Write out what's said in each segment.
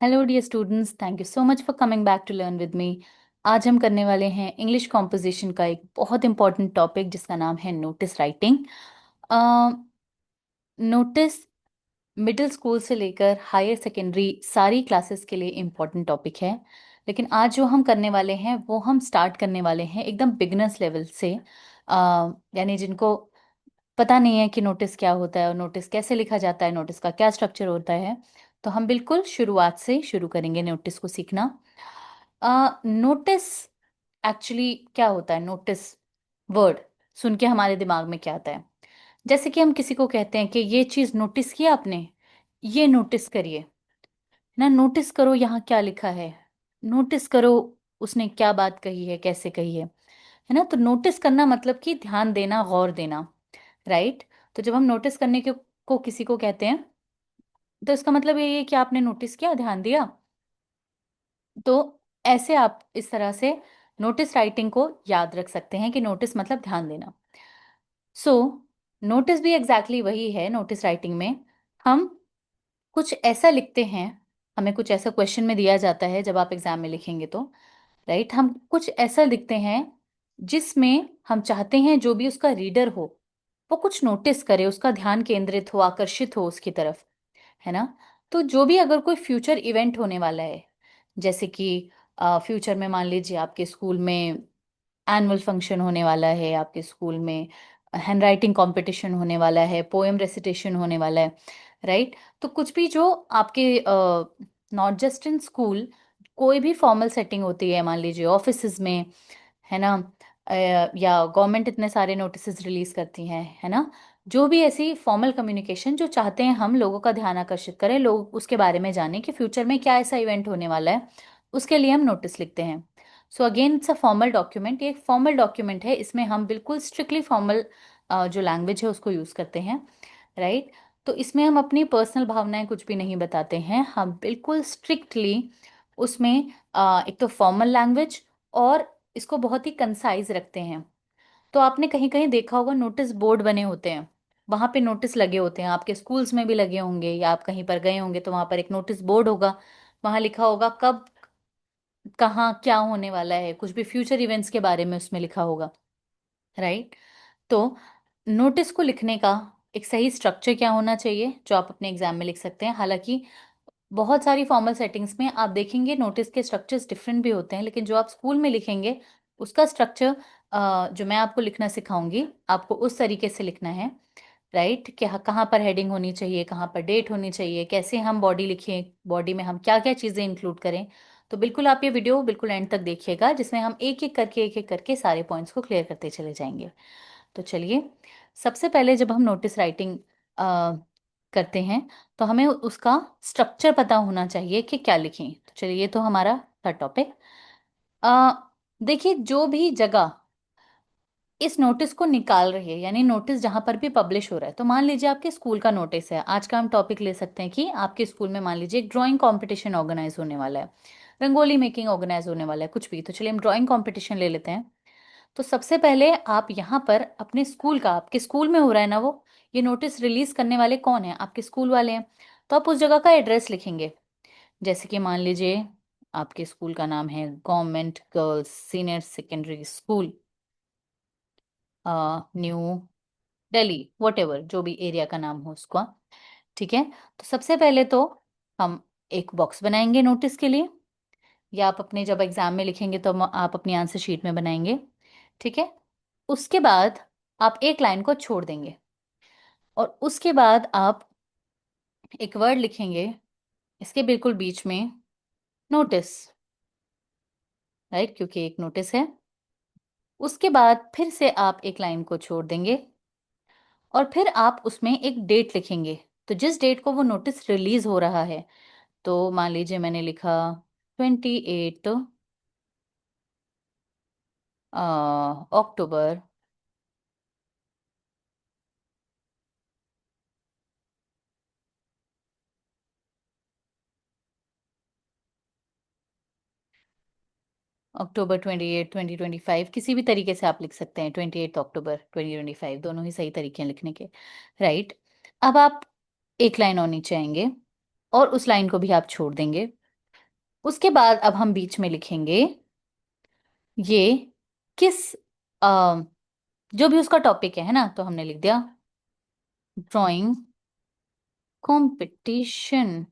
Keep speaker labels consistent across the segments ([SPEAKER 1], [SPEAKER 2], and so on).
[SPEAKER 1] Hello dear students, thank you so much for coming back to learn with me. आज हम करने वाले हैं इंग्लिश कॉम्पोजिशन का एक बहुत इंपॉर्टेंट टॉपिक जिसका नाम है notice writing. Notice middle school से लेकर हायर सेकेंडरी सारी क्लासेस के लिए इम्पॉर्टेंट टॉपिक है। लेकिन आज जो हम करने वाले हैं वो हम स्टार्ट करने वाले हैं एकदम बिगनर्स लेवल से। यानी जिनको पता नहीं है कि नोटिस क्या होता है और नोटिस कैसे लिखा जाता है, नोटिस का क्या स्ट्रक्चर होता है। तो हम बिल्कुल शुरुआत से शुरू करेंगे नोटिस को सीखना। नोटिस एक्चुअली क्या होता है? नोटिस वर्ड सुन के हमारे दिमाग में क्या आता है? जैसे कि हम किसी को कहते हैं कि ये चीज नोटिस किया आपने, ये नोटिस करिए ना, नोटिस करो यहाँ क्या लिखा है, नोटिस करो उसने क्या बात कही है, कैसे कही है ना। तो नोटिस करना मतलब कि ध्यान देना, गौर देना, राइट। तो जब हम नोटिस करने को किसी को कहते हैं तो इसका मतलब ये है कि आपने नोटिस किया, ध्यान दिया। तो ऐसे आप इस तरह से नोटिस राइटिंग को याद रख सकते हैं कि नोटिस मतलब ध्यान देना। सो नोटिस भी एग्जैक्टली वही है। नोटिस राइटिंग में हम कुछ ऐसा लिखते हैं, हमें कुछ ऐसा क्वेश्चन में दिया जाता है जब आप एग्जाम में लिखेंगे तो, राइट, हम कुछ ऐसा लिखते हैं जिसमें हम चाहते हैं जो भी उसका रीडर हो वो कुछ नोटिस करे, उसका ध्यान केंद्रित हो, आकर्षित हो उसकी तरफ, है ना। तो जो भी अगर कोई फ्यूचर इवेंट होने वाला है, जैसे कि फ्यूचर में मान लीजिए आपके स्कूल में एनुअल फंक्शन होने वाला है, आपके स्कूल में हैंड राइटिंग कॉम्पिटिशन होने वाला है, पोएम रेसिटेशन होने वाला है, राइट। तो कुछ भी जो आपके नॉट जस्ट इन स्कूल, कोई भी फॉर्मल सेटिंग होती है, मान लीजिए ऑफिसेज में, है ना, या गवर्नमेंट इतने सारे नोटिस रिलीज करती है ना। जो भी ऐसी फॉर्मल कम्युनिकेशन जो चाहते हैं हम लोगों का ध्यान आकर्षित करें, लोग उसके बारे में जानें कि फ्यूचर में क्या ऐसा इवेंट होने वाला है, उसके लिए हम नोटिस लिखते हैं। So again it's a formal document, ये एक फॉर्मल डॉक्यूमेंट है, इसमें हम बिल्कुल स्ट्रिक्टली फॉर्मल जो लैंग्वेज है उसको यूज़ करते हैं, राइट। तो इसमें हम अपनी पर्सनल भावनाएं कुछ भी नहीं बताते हैं, हम बिल्कुल स्ट्रिक्टली उसमें एक तो फॉर्मल लैंग्वेज और इसको बहुत ही कंसाइज रखते हैं। तो आपने कहीं कहीं देखा होगा नोटिस बोर्ड बने होते हैं, वहां पे नोटिस लगे होते हैं, आपके स्कूल्स में भी लगे होंगे या आप कहीं पर गए होंगे तो वहां पर एक नोटिस बोर्ड होगा, वहां लिखा होगा कब कहाँ क्या होने वाला है, कुछ भी फ्यूचर इवेंट्स के बारे में उसमें लिखा होगा, राइट। तो नोटिस को लिखने का एक सही स्ट्रक्चर क्या होना चाहिए जो आप अपने एग्जाम में लिख सकते हैं। हालांकि बहुत सारी फॉर्मल सेटिंग्स में आप देखेंगे नोटिस के स्ट्रक्चर्स डिफरेंट भी होते हैं, लेकिन जो आप स्कूल में लिखेंगे उसका स्ट्रक्चर जो मैं आपको लिखना सिखाऊंगी, आपको उस तरीके से लिखना है, राइट। कि कहाँ पर हेडिंग होनी चाहिए, कहाँ पर डेट होनी चाहिए, कैसे हम बॉडी लिखें, बॉडी में हम क्या क्या चीज़ें इंक्लूड करें। तो बिल्कुल आप ये वीडियो बिल्कुल एंड तक देखिएगा, जिसमें हम एक एक करके सारे पॉइंट्स को क्लियर करते चले जाएंगे। तो चलिए, सबसे पहले जब हम नोटिस राइटिंग करते हैं तो हमें उसका स्ट्रक्चर पता होना चाहिए कि क्या लिखें। तो चलिए, ये तो हमारा था टॉपिक। देखिए, जो भी जगह इस नोटिस को निकाल रही है, यानी नोटिस जहां पर भी पब्लिश हो रहा है, तो मान लीजिए आपके स्कूल का नोटिस है, आज का हम टॉपिक ले सकते हैं कि आपके स्कूल में मान लीजिए एक ड्राइंग कंपटीशन ऑर्गेनाइज होने वाला है, रंगोली मेकिंग ऑर्गेनाइज होने वाला है, कुछ भी। तो चलिए हम ड्राइंग कंपटीशन ले लेते हैं। तो सबसे पहले आप यहाँ पर अपने स्कूल का, आपके स्कूल में हो रहा है ना वो, ये नोटिस रिलीज करने वाले कौन है? आपके स्कूल वाले हैं। तो आप उस जगह का एड्रेस लिखेंगे। जैसे कि मान लीजिए आपके स्कूल का नाम है government girls senior secondary school, new Delhi, what ever जो भी एरिया का नाम हो उसका, ठीक है। तो सबसे पहले तो हम एक बॉक्स बनाएंगे नोटिस के लिए, या आप अपने जब एग्जाम में लिखेंगे तो आप अपनी आंसर शीट में बनाएंगे, ठीक है। उसके बाद आप एक लाइन को छोड़ देंगे और उसके बाद आप एक वर्ड लिखेंगे इसके बिल्कुल बीच में, नोटिस, राइट, क्योंकि एक नोटिस है। उसके बाद फिर से आप एक लाइन को छोड़ देंगे और फिर आप उसमें एक डेट लिखेंगे। तो जिस डेट को वो नोटिस रिलीज हो रहा है, तो मान लीजिए मैंने लिखा 28 अक्टूबर, अक्टूबर 28 2025, किसी भी तरीके से आप लिख सकते हैं, 28 अक्टूबर 2025, दोनों ही सही तरीके हैं लिखने के, राइट। अब आप एक लाइन और नीचे आएंगे और उस लाइन को भी आप छोड़ देंगे उसके बाद अब हम बीच में लिखेंगे ये किस जो भी उसका टॉपिक है ना, तो हमने लिख दिया ड्राइंग कंपटीशन।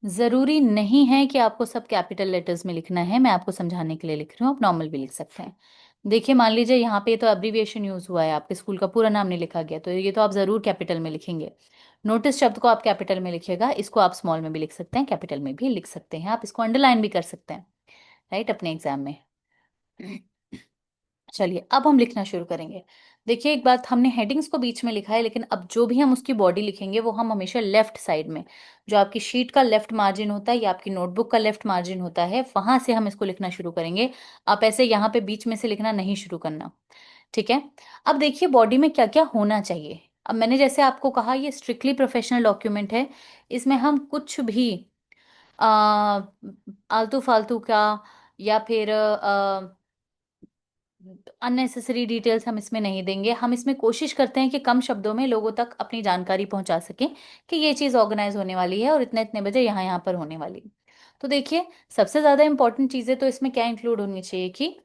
[SPEAKER 1] जरूरी नहीं है कि आपको सब कैपिटल लेटर्स में लिखना है, मैं आपको समझाने के लिए लिख रही हूँ, आप नॉर्मल भी लिख सकते हैं। देखिए मान लीजिए यहाँ पे तो अब्रीविएशन यूज हुआ है, आपके स्कूल का पूरा नाम नहीं लिखा गया, तो ये तो आप जरूर कैपिटल में लिखेंगे। नोटिस शब्द को आप कैपिटल में लिखिएगा, इसको आप स्मॉल में भी लिख सकते हैं, कैपिटल में भी लिख सकते हैं, आप इसको अंडरलाइन भी कर सकते हैं, राइट, अपने एग्जाम में। चलिए अब हम लिखना शुरू करेंगे। देखिए एक बात, हमने हेडिंग्स को बीच में लिखा है, लेकिन अब जो भी हम उसकी बॉडी लिखेंगे वो हम हमेशा लेफ्ट साइड में, जो आपकी शीट का लेफ्ट मार्जिन होता है या आपकी नोटबुक का लेफ्ट मार्जिन होता है, वहां से हम इसको लिखना शुरू करेंगे। आप ऐसे यहाँ पे बीच में से लिखना नहीं शुरू करना, ठीक है। अब देखिए बॉडी में क्या क्या होना चाहिए। अब मैंने जैसे आपको कहा ये स्ट्रिक्टली प्रोफेशनल डॉक्यूमेंट है, इसमें हम कुछ भी आ, आलतू फालतू का या फिर अननेसेसरी डिटेल्स हम इसमें नहीं देंगे। हम इसमें कोशिश करते हैं कि कम शब्दों में लोगों तक अपनी जानकारी पहुंचा सकें कि ये चीज़ ऑर्गेनाइज होने वाली है और इतने इतने बजे यहाँ यहाँ पर होने वाली है। तो देखिए सबसे ज़्यादा इंपॉर्टेंट चीज़ें तो इसमें क्या इंक्लूड होनी चाहिए कि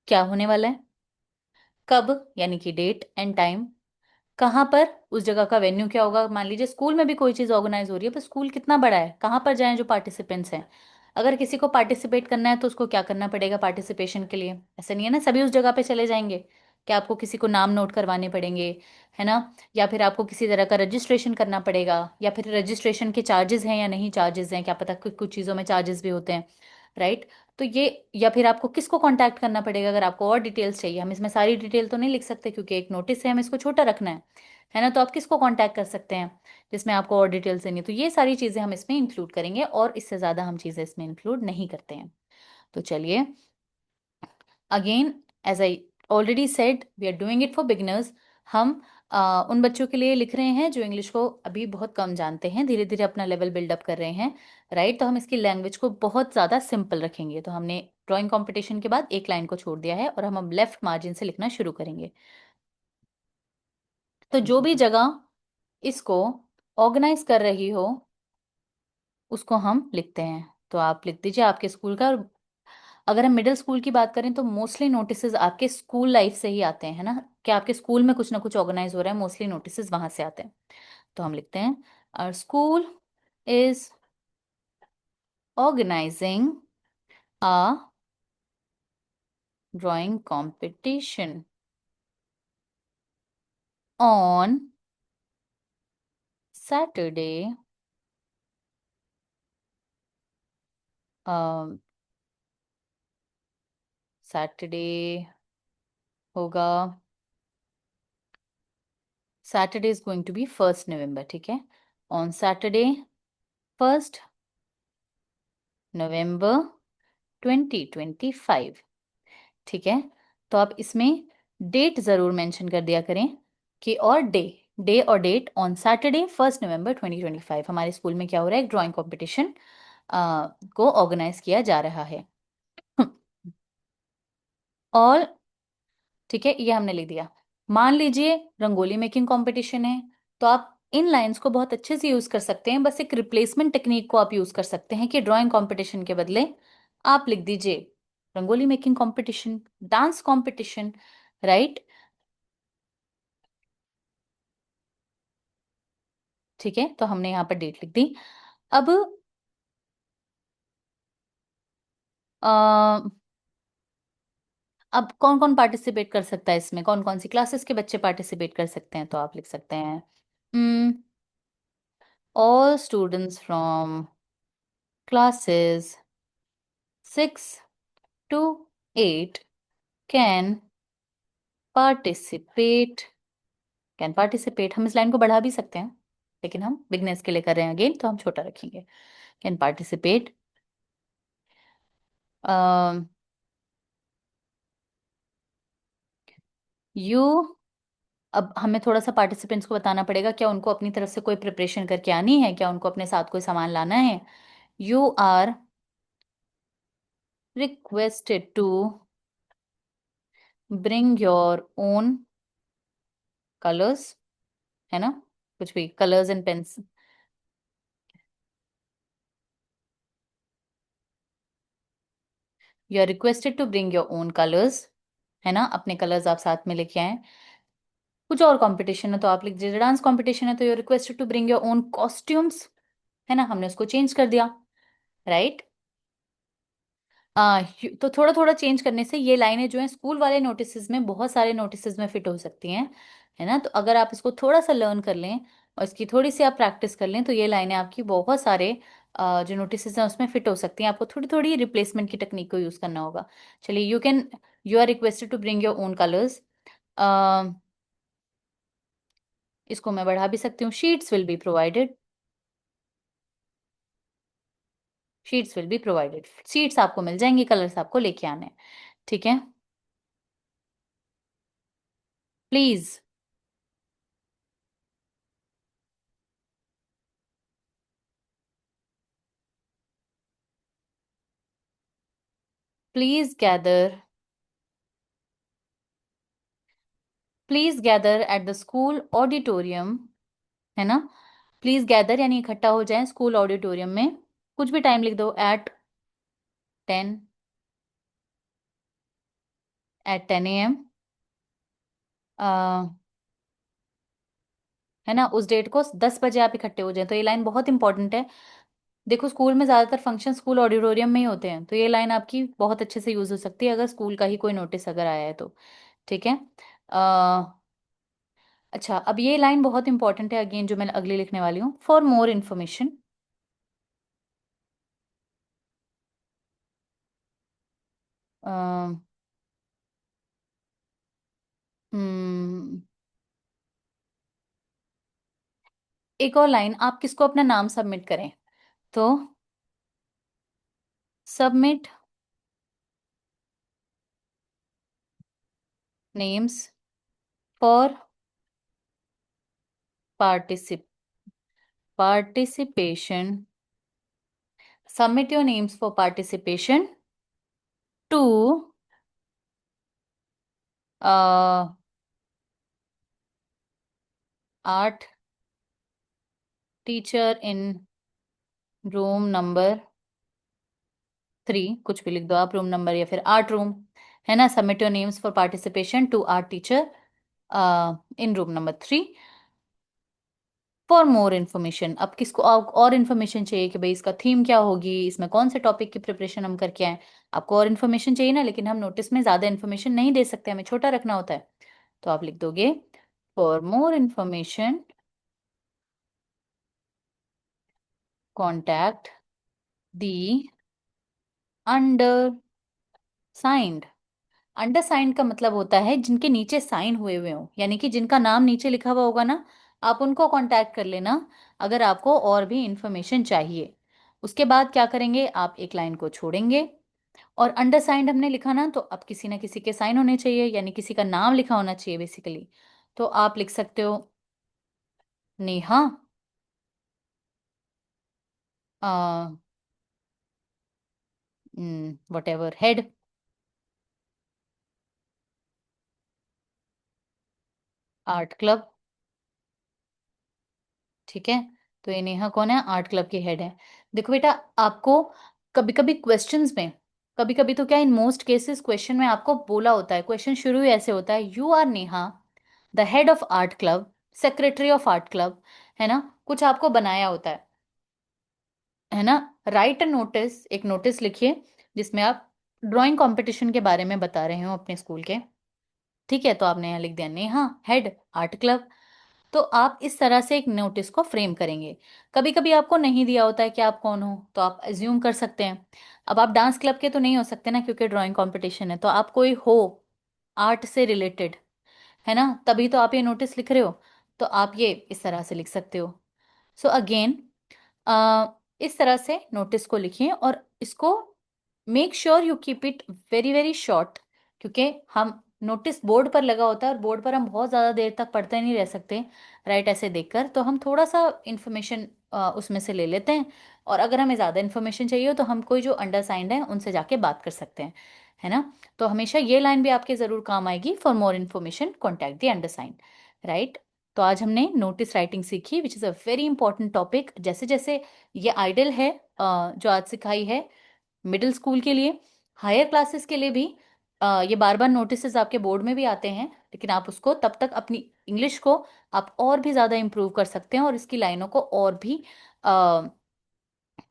[SPEAKER 1] क्या होने वाला है, कब यानी कि डेट एंड टाइम, कहाँ पर, उस जगह का वेन्यू क्या होगा। मान लीजिए स्कूल में भी कोई चीज़ ऑर्गेनाइज हो रही है, पर स्कूल कितना बड़ा है, कहाँ पर जाएं जो पार्टिसिपेंट्स हैं। अगर किसी को पार्टिसिपेट करना है तो उसको क्या करना पड़ेगा पार्टिसिपेशन के लिए, ऐसा नहीं है ना सभी उस जगह पे चले जाएंगे, क्या आपको किसी को नाम नोट करवाने पड़ेंगे, है ना, या फिर आपको किसी तरह का रजिस्ट्रेशन करना पड़ेगा, या फिर रजिस्ट्रेशन के चार्जेस हैं या नहीं चार्जेस हैं, क्या पता कुछ कुछ चीज़ों में चार्जेस भी होते हैं, राइट। तो ये, या फिर आपको किसको कांटेक्ट करना पड़ेगा अगर आपको और डिटेल्स चाहिए। हम इसमें सारी डिटेल तो नहीं लिख सकते क्योंकि एक नोटिस है, हमें इसको छोटा रखना है ना, तो आप किसको कांटेक्ट कर सकते हैं जिसमें आपको और डिटेल्स देनी है? तो ये सारी चीज़ें हम इसमें इंक्लूड करेंगे और इससे ज़्यादा हम चीज़ें इसमें इंक्लूड नहीं करते हैं। तो चलिए, again as I already said we are doing it for beginners. हम उन बच्चों के लिए लिख रहे हैं जो इंग्लिश को अभी बहुत कम जानते हैं, धीरे धीरे अपना लेवल बिल्डअप कर रहे हैं, राइट। तो हम इसकी लैंग्वेज को बहुत ज़्यादा सिंपल रखेंगे। तो हमने ड्राइंग कंपटीशन के बाद एक लाइन को छोड़ दिया है और हम लेफ्ट मार्जिन से लिखना शुरू करेंगे। तो जो भी जगह इसको ऑर्गेनाइज कर रही हो उसको हम लिखते हैं। तो आप लिख दीजिए आपके स्कूल का। और अगर हम मिडिल स्कूल की बात करें तो मोस्टली नोटिसेस आपके स्कूल लाइफ से ही आते हैं ना, कि आपके स्कूल में कुछ ना कुछ ऑर्गेनाइज हो रहा है, मोस्टली नोटिसेस वहां से आते हैं। तो हम लिखते हैं our school is organizing a drawing competition on Saturday, Saturday होगा, Saturday is going to be 1 November, ठीक है, ऑन सैटरडे 1 नवंबर 2025, ठीक है। तो आप इसमें डेट जरूर मेंशन कर दिया करें कि और डे, डे और डेट ऑन सैटरडे 1 नवंबर 2025 हमारे स्कूल में क्या हो रहा है, एक ड्राइंग कंपटीशन को ऑर्गेनाइज किया जा रहा है। और ठीक है, ये हमने लिख दिया। मान लीजिए रंगोली मेकिंग कंपटीशन है, तो आप इन लाइंस को बहुत अच्छे से यूज कर सकते हैं, बस एक रिप्लेसमेंट टेक्निक को आप यूज कर सकते हैं कि ड्राइंग कंपटीशन के बदले आप लिख दीजिए rangoli making competition, dance competition, right. ठीक है, तो हमने यहाँ पर डेट लिख दी। अब अ, अब कौन कौन पार्टिसिपेट कर सकता है इसमें, कौन कौन सी क्लासेस के बच्चे पार्टिसिपेट कर सकते हैं, तो आप लिख सकते हैं all students from classes 6 to 8 can participate. Can participate, हम इस लाइन को बढ़ा भी सकते हैं, लेकिन हम बिगनेस के लिए कर रहे हैं अगेन, तो हम छोटा रखेंगे, कैन पार्टिसिपेट। यू, अब हमें थोड़ा सा पार्टिसिपेंट्स को बताना पड़ेगा, क्या उनको अपनी तरफ से कोई प्रिपरेशन करके आनी है, क्या उनको अपने साथ कोई सामान लाना है। You are requested to bring your own colours, है ना, कुछ भी colours and pens. You are requested to bring your own colours, है ना, अपने कलर्स आप साथ में लेके आए। कुछ और कंपटीशन है तो आप लिख दीजिए, डांस कंपटीशन है तो you are requested to bring your own costumes, है ना, हमने उसको चेंज कर दिया, राइट। तो थोड़ा थोड़ा चेंज करने से ये लाइनें जो हैं स्कूल वाले नोटिस में बहुत सारे नोटिस में फिट हो सकती हैं, है ना। तो अगर आप इसको थोड़ा सा लर्न कर लें और इसकी थोड़ी सी आप प्रैक्टिस कर लें तो ये लाइनें आपकी बहुत सारे जो नोटिस हैं उसमें फिट हो सकती हैं। आपको थोड़ी थोड़ी रिप्लेसमेंट की टेक्निक को यूज करना होगा। चलिए, you are requested to bring your own colours, इसको मैं बढ़ा भी सकती हूँ, sheets will be provided, sheets will be provided, sheets आपको मिल जाएंगी, कलर्स आपको लेके आने हैं, ठीक है। Please, please gather, please gather at the school auditorium, है ना। प्लीज गैदर यानी इकट्ठा हो जाए स्कूल ऑडिटोरियम में, कुछ भी टाइम लिख दो, टेन एट 10 AM, है ना। उस डेट को 10 बजे आप इकट्ठे हो जाए, तो ये लाइन बहुत इंपॉर्टेंट है। देखो, स्कूल में ज्यादातर फंक्शन स्कूल ऑडिटोरियम में ही होते हैं, तो ये लाइन आपकी बहुत अच्छे से यूज हो सकती है अगर स्कूल का ही कोई नोटिस अगर आया है तो, ठीक है। अच्छा, अब ये लाइन बहुत इंपॉर्टेंट है अगेन, जो मैं अगली लिखने वाली हूँ, फॉर मोर इन्फॉर्मेशन, एक और लाइन, आप किसको अपना नाम सबमिट करें, तो submit names for partici participation, submit your names for participation to art teacher in room number 3, कुछ भी लिख दो आप, रूम नंबर या फिर आर्ट रूम, है ना। Submit your names for participation to art teacher in room number 3 for more information. अब किसको और इन्फॉर्मेशन चाहिए कि भाई इसका थीम क्या होगी, इसमें कौन से टॉपिक की प्रिपरेशन हम करके आए, आपको और इन्फॉर्मेशन चाहिए ना, लेकिन हम नोटिस में ज्यादा इन्फॉर्मेशन नहीं दे सकते, हमें छोटा रखना होता है। तो आप लिख दोगे, for more information contact the undersigned. Undersigned का मतलब होता है जिनके नीचे साइन हुए हुए हो, यानी कि जिनका नाम नीचे लिखा हुआ होगा ना, आप उनको कांटेक्ट कर लेना अगर आपको और भी इंफॉर्मेशन चाहिए। उसके बाद क्या करेंगे, आप एक लाइन को छोड़ेंगे, और अंडरसाइंड हमने लिखा ना, तो अब किसी ना किसी के साइन होने चाहिए, यानी किसी का नाम लिखा होना चाहिए बेसिकली। तो आप लिख सकते हो, Neha, what ever, head art club, ठीक है। तो ये नेहा कौन है, आर्ट क्लब की हेड है। देखो बेटा, आपको कभी कभी क्वेश्चंस में, कभी कभी तो क्या, इन मोस्ट केसेस क्वेश्चन में आपको बोला होता है, क्वेश्चन शुरू ही ऐसे होता है, you are Neha the head of art club, secretary of art club, है ना, कुछ आपको बनाया होता है ना। राइट अ नोटिस, एक नोटिस लिखिए जिसमें आप ड्राइंग कंपटीशन के बारे में बता रहे हो अपने स्कूल के, ठीक है। तो आपने यहाँ लिख दिया, नेहा हेड आर्ट क्लब। तो आप इस तरह से एक नोटिस को फ्रेम करेंगे। कभी कभी आपको नहीं दिया होता है कि आप कौन हो, तो आप एज्यूम कर सकते हैं। अब आप डांस क्लब के तो नहीं हो सकते ना, क्योंकि ड्राइंग कंपटीशन है, तो आप कोई हो आर्ट से रिलेटेड, है ना, तभी तो आप ये नोटिस लिख रहे हो। तो आप ये इस तरह से लिख सकते हो। सो अगेन, इस तरह से नोटिस को लिखिए, और इसको make sure you keep it very very short, क्योंकि हम नोटिस बोर्ड पर लगा होता है, और बोर्ड पर हम बहुत ज़्यादा देर तक पढ़ते नहीं रह सकते, राइट, ऐसे देखकर। तो हम थोड़ा सा इंफॉर्मेशन उसमें से ले लेते हैं, और अगर हमें ज़्यादा इन्फॉर्मेशन चाहिए हो तो हम कोई जो अंडरसाइंड है उनसे जाके बात कर सकते हैं, है ना। तो हमेशा ये लाइन भी आपके ज़रूर काम आएगी, for more information contact the undersigned, right. तो आज हमने नोटिस राइटिंग सीखी, which is a very important topic. जैसे जैसे ये आइडल है जो आज सिखाई है मिडिल स्कूल के लिए, हायर क्लासेस के लिए भी ये बार बार नोटिसेस आपके बोर्ड में भी आते हैं, लेकिन आप उसको तब तक अपनी इंग्लिश को आप और भी ज़्यादा इम्प्रूव कर सकते हैं और इसकी लाइनों को और भी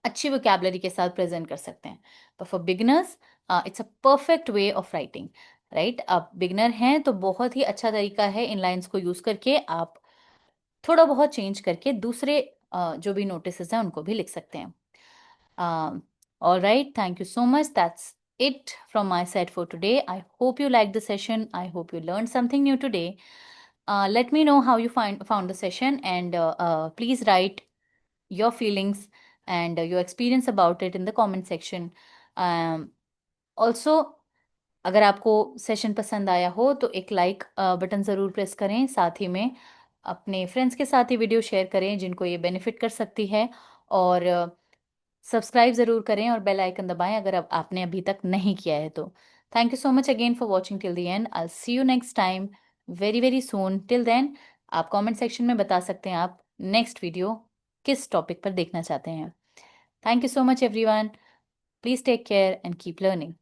[SPEAKER 1] अच्छी वोकैबलरी के साथ प्रेजेंट कर सकते हैं। पर for beginners it's a perfect way of writing, right. आप बिगिनर हैं तो बहुत ही अच्छा तरीका है इन लाइंस को यूज करके आप थोड़ा बहुत चेंज करके दूसरे जो भी नोटिस हैं उनको भी लिख सकते हैं। All right, thank you so much. That's it from my side for today. I hope you liked the session. I hope you learned something new today. Let me know how you found the session, and please write your feelings and your experience about it in the comment section. Also, अगर आपको session पसंद आया हो तो एक like button ज़रूर press करें, साथ ही में अपने फ्रेंड्स के साथ ये वीडियो शेयर करें जिनको ये बेनिफिट कर सकती है, और सब्सक्राइब ज़रूर करें और बेल आइकन दबाएं अगर अब आपने अभी तक नहीं किया है तो। Thank you so much again for watching till the end. I see you next time very very soon. Till then आप कमेंट सेक्शन में बता सकते हैं आप नेक्स्ट वीडियो किस टॉपिक पर देखना चाहते हैं। Thank you so much everyone. Please take care and keep learning.